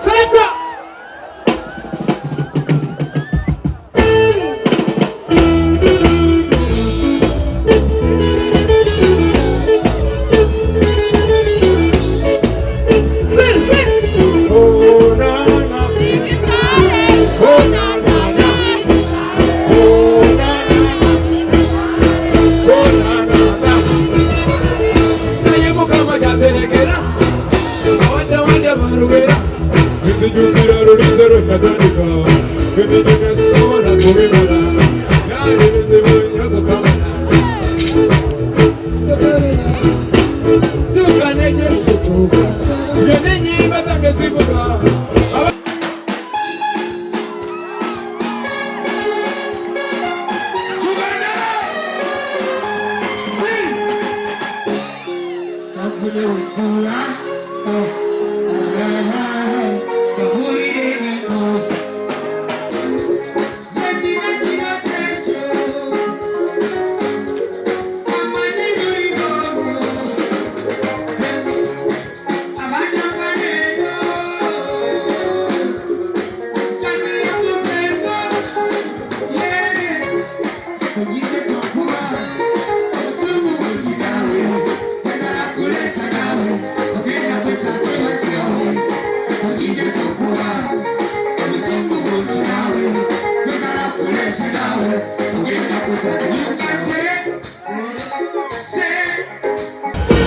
Selector.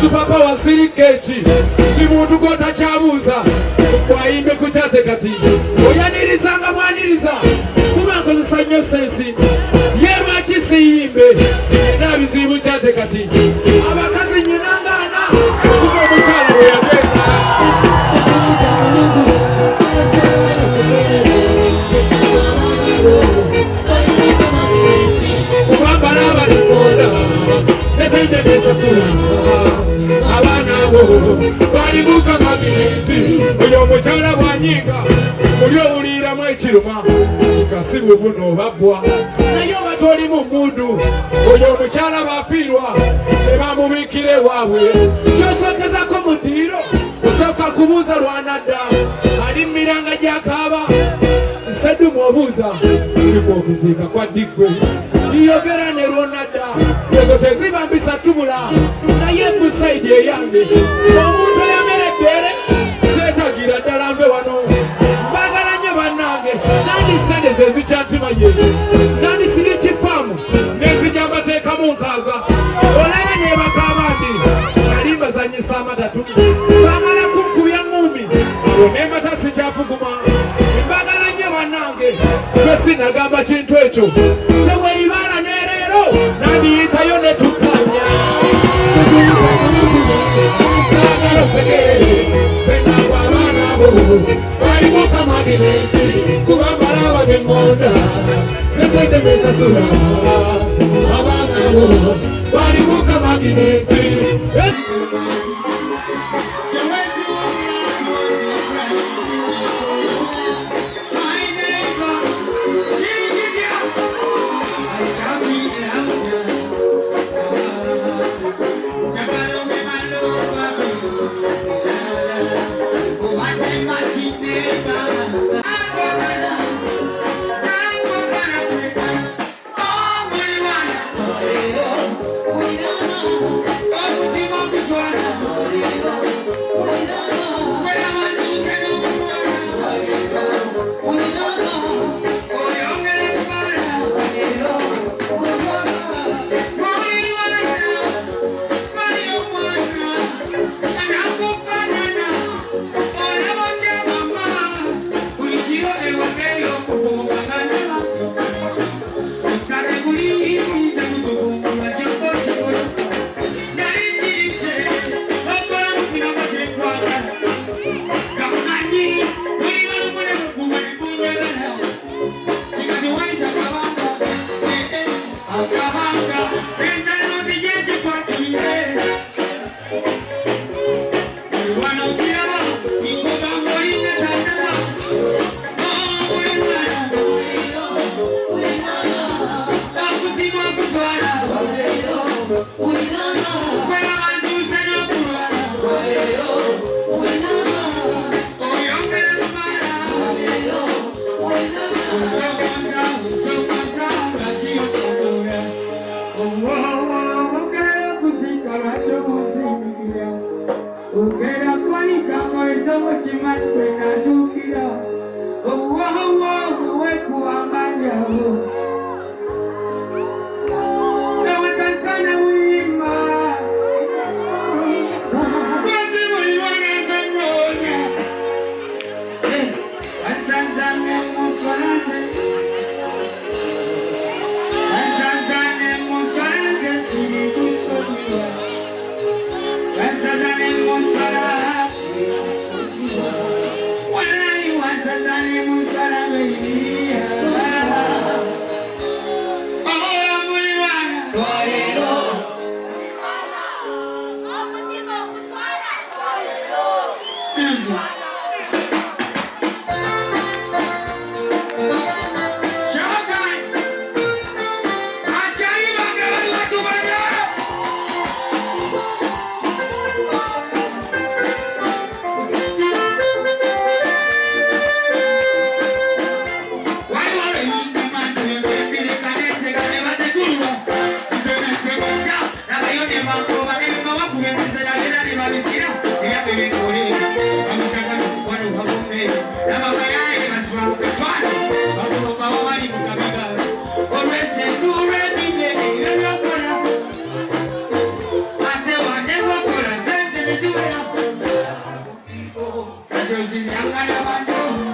Supapa wasiri kechi Limuntu gota chabuza Kwa imbe kuchate kati Oyaniriza nga mwaniriza Kumanko zisanyo sensi Yerwa chisi imbe Nabizibu chate kati Abakazi nyinangana Kuko mchana uyagenda Kubamba naba nikoda Nesa ite nesa sura Balibuka magiriti Oyo muchala bwanyinga Mulyo ulira mwechiruma Kasibu vuno babwa Nayo batoli mundu Oyo muchala bafirwa Eba mubikire wawe Chosokeza ko mudiro Usoka kubuza rwanada Ali miranga jakaba Sedu mwabuza Ulipo kuzika kwa dikwe Iyogera ne rwanada Yezo teziba mbisa tubula Na yeku saidi ye yange Omuntu ya mere bere Seta gira dalambe wano Mbagala nye banange Nani sende zezi chantima ye Nani sili chifamu Nezi jamba teka munkaga Olene neba kabandi Nalimba za nyisa matatu Mbagala kumkuya ngumi Onema tasi chafu kuma Mbagala nye banange Kwesi nagamba chintu echo Tewe ibara nerero Nani itayo netukanya Balibuka magiriti Kubambala wagemonda Nesete mesa sura Abagabo Balibuka magiriti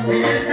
baby.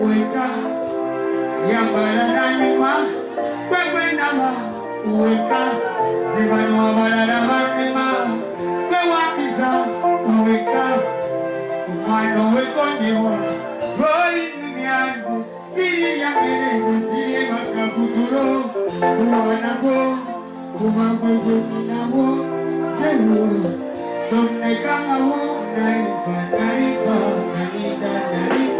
Weka, yambara na nyuma Wewe nama uweka zibano abalala banema wewe biza uweka umano wekonyewa roi nyanzi siri ya menezi siri makakuturo uwanago kumagwego kinabo zewo tonekanga wo naipa naipa nanita naipa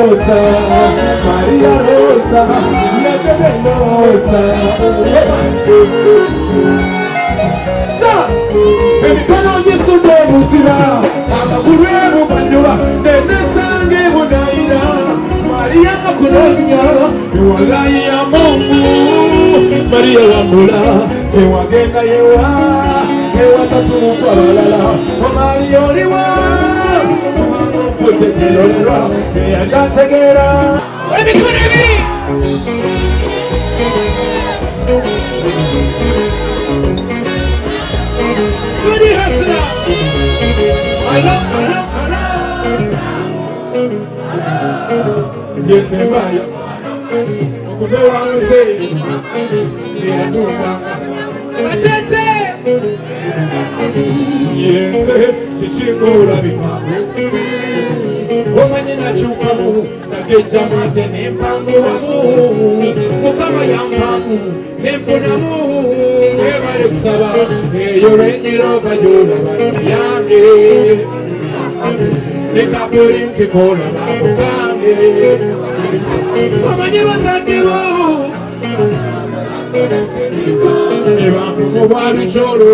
Rosa, Maria Rosa, la Venenosa. Sa, emikono Yesu musira, amaguru banyura, nene sange budaira. Maria nakulonya, yuwalai ya Mungu. Maria wambula, chewagenda yewa, yewa tatu kwalala. Maria oliwa. Put the children around, they are not together. Let me put it in. Good hustler. I love. Yes, everybody. What I want to say, they are doing that. Yes, Chichingo Rabika. Woman in a chukamu, Nagejamate, Nempamu, Mukama Yampamu, Nefunamu, Never Sava, you're in over Yola, Yangi, Nekapurin Ticola, Gangi, Woman, you was at the wall. Everybody choro.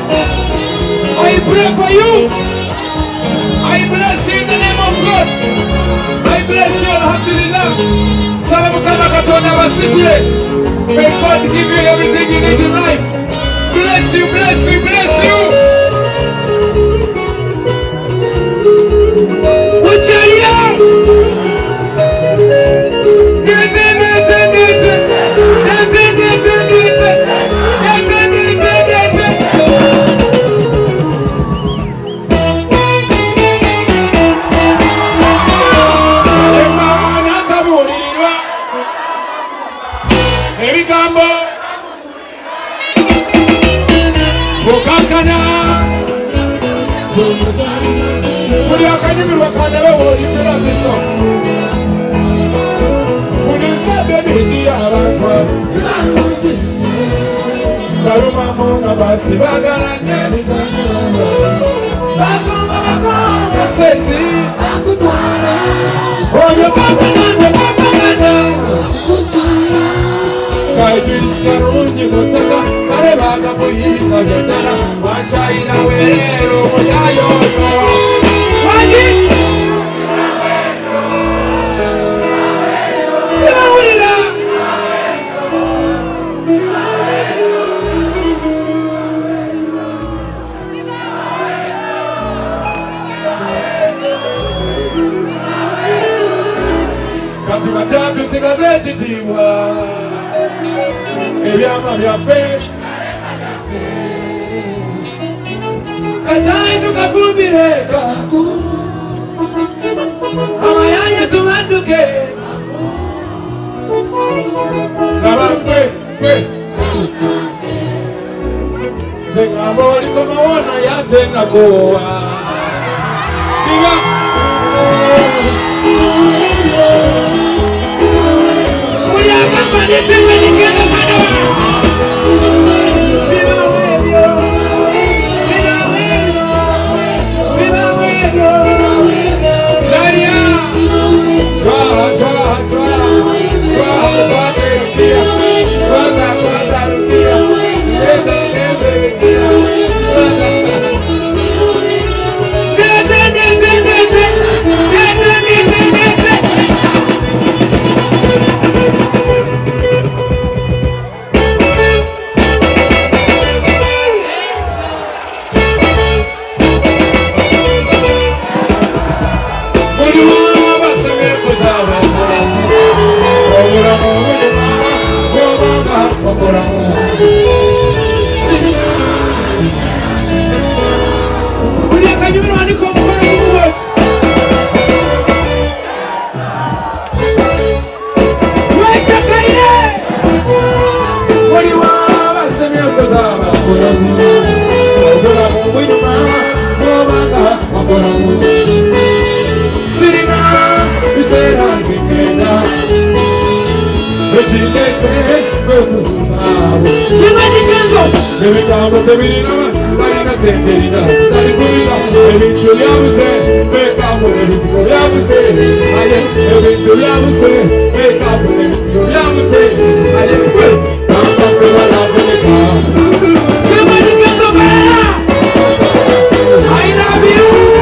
I pray for you. I bless you in the name of God. I bless you, alhamdulillah. May God give you everything you need in life. Bless you, bless you, bless you. What's your young? abantu batatu sigaze ekitiibwa ebyama byaffe kacaayi tukafumbire amayanja tubadduke nabagwe nze ngamba olikomawoona yatennakowa biba muli agamba netembe nigenda manoa ebigambo tebirina balina senterina zitalikubiga ebintu byabuse bekambula ebizigo byabuse aye ebintu byabuse bekambula ebizigo byabuse aye kwe bambafe balaboneka ebadikenzo baya I love you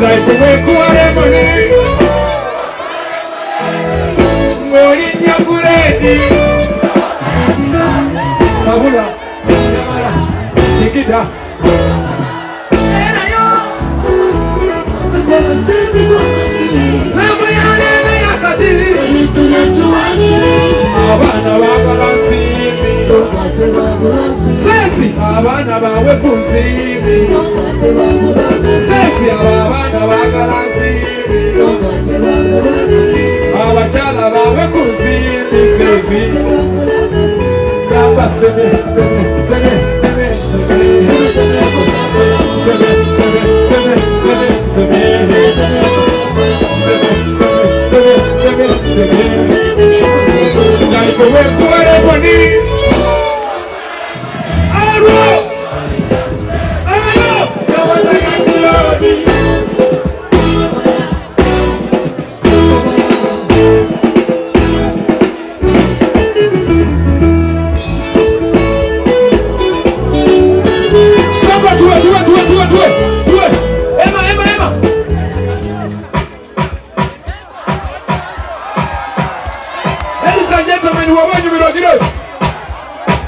life wekuwale moni ngolinya kuledi sabula yamara nikida abana bagalansimbi sesi abana bawe kunsimbi sesi abana bagalansimbi abakyala bawe kunsimbi sesi gamba seme seme seme seme seme seme seme seme seme life wekuwale moni aro nawazagachiloni soko tuwe ema ladies and gentlemen who are watching me on the road.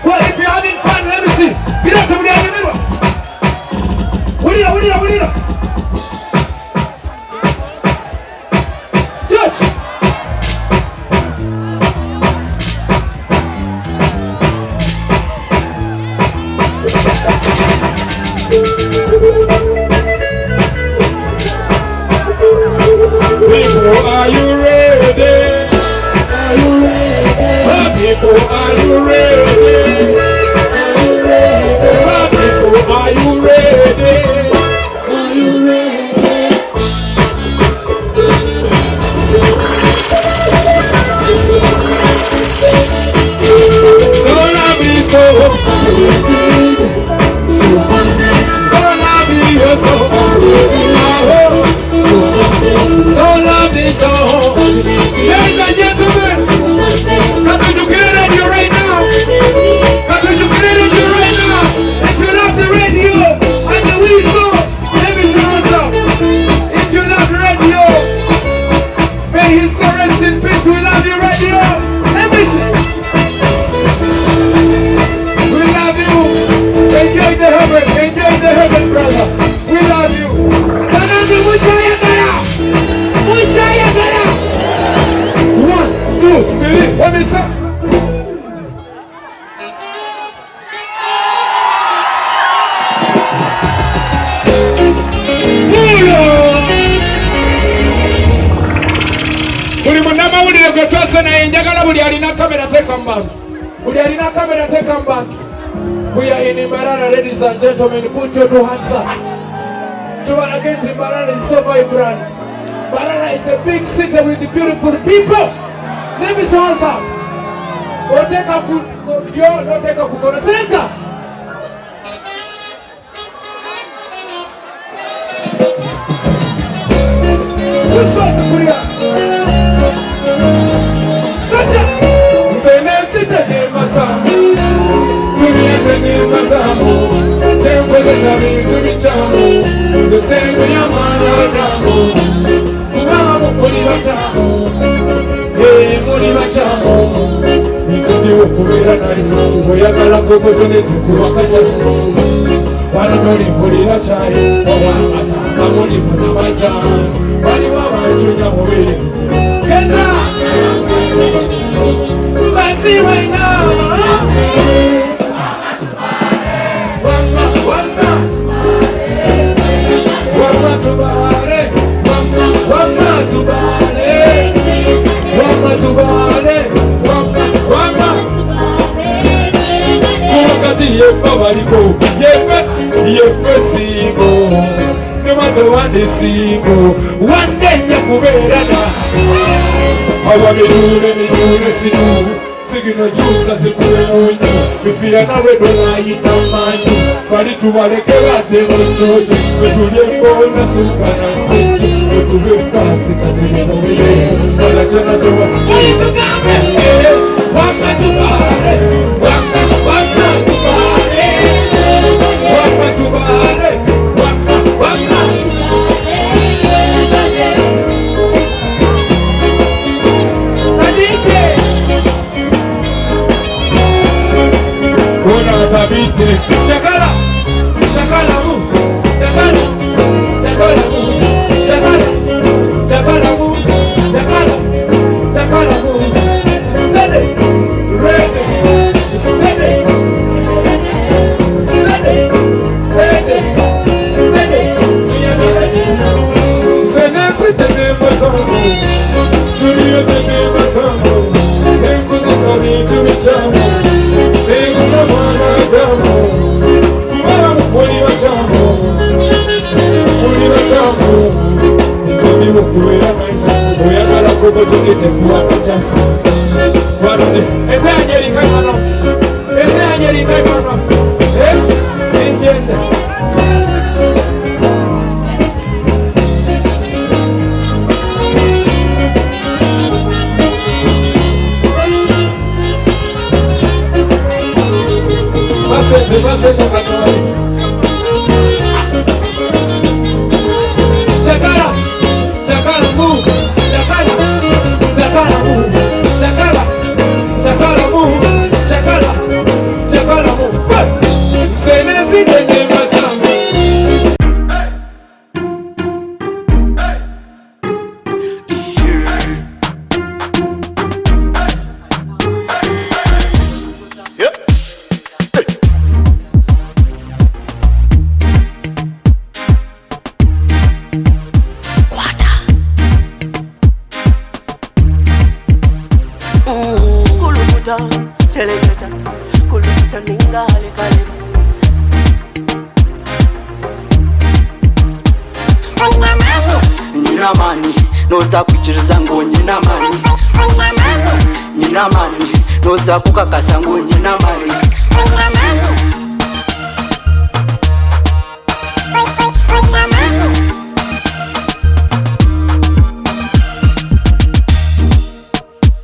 Well, if you're having fun, let me see. Get up to me on the mirror. What is it? Yes. People, are you ready? People, are you ready? People, are you ready? kabisa. Buli munama ulire gwe twese naye njagala buli alina kamera teka mbantu. Buli alina kamera teka mbantu. We are in Mbarara, ladies and gentlemen. Put your two hands up. To again, Mbarara is so vibrant. Mbarara is a big city with beautiful people. Let me show hands up. Oteka kudio, oteka kukona center. Push up the Korea. Gotcha. Msene sita ni masamu. Kumiete ni masamu. Tembo za bintu bichamu. Dusengu ya manadamu. Kumamu kuli bachamu. Muli bachamu. Nizidi ukubira na isi. Oyagala kokotonete kuwaka chasu. Wano noli kuli bachai. Owamata kamuli muna bachai. Wali wabanchunya mubili msi. Keza! Basi wena! Wama tubale! Wama tubale! Wama tubale! Wama! Kuwakati yefa waliko! Yefe sigo! Nemato wande sigo! Wande nyakuberana! Awa midure sinu Sigino jusa zikuwe munyu Mifira na wedo na itamani Bali tuwaleke wate mchoji Wetulie mbona suka na siti Wekube kasi kazini mwile Wala chana chewa Walitugame Wama tubale Wama tubale Wama tubale Wama Tabite, chakala, chakala mu, chakala, chakala mu, chakala, chakala mu, chakala, chakala mu. Steady, ready, steady, steady, steady, steady. We are ready. Senesi tene masambo, dunia tene masambo. Engu zisari tumichamu. Oyagala kokotonete kuwaka chasu. Wanone, ete anyerika mano. Ete anyerika mano. Njenda. Basende katoi. Chakala, chakala mu, chakala, chakala mu, chakala, chakala mu, chakala, chakala mu. Senesi tene masambo. Selecta, kuluta ningale kale. Nina mani, noza kuchiriza ngo nina mani. Nina mani, noza kukakasa ngo nina mani.